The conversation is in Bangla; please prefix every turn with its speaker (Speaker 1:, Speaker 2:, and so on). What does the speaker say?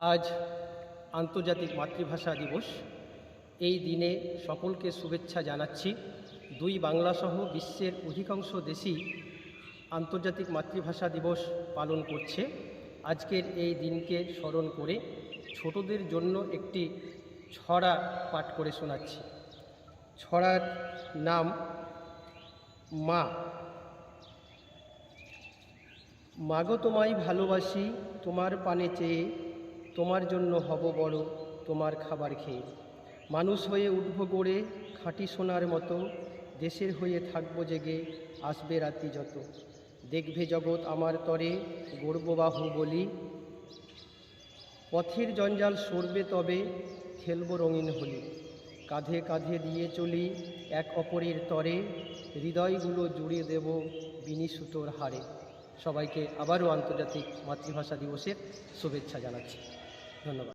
Speaker 1: আজ আন্তর্জাতিক মাতৃভাষা দিবস। এই দিনে সকলকে শুভেচ্ছা জানাচ্ছি। দুই বাংলাসহ বিশ্বের অধিকাংশ দেশই আন্তর্জাতিক মাতৃভাষা দিবস পালন করছে। আজকের এই দিনকে স্মরণ করে ছোটদের জন্য একটি ছড়া পাঠ করে শোনাচ্ছি। ছড়ার নাম মা। মাগো তোমায় ভালোবাসি, তোমার পানে চেয়ে, তোমার জন্য হব বড়, তোমার খাবার খেয়ে। মানুষ হয়ে উঠব গড়ে, খাঁটি সোনার মতো, দেশের হয়ে থাকব জেগে, আসবে রাতি যত। দেখবে জগৎ আমার তরে, গড়ব বাহু বলি, পথের জঞ্জাল সরবে তবে, খেলব রঙিন হোলি। কাঁধে কাঁধে দিয়ে চলি এক অপরের তরে, হৃদয়গুলো জুড়ে দেব বিনি সুতোর হারে। সবাইকে আবারও আন্তর্জাতিক মাতৃভাষা দিবসের শুভেচ্ছা জানাচ্ছি। ধন্যবাদ।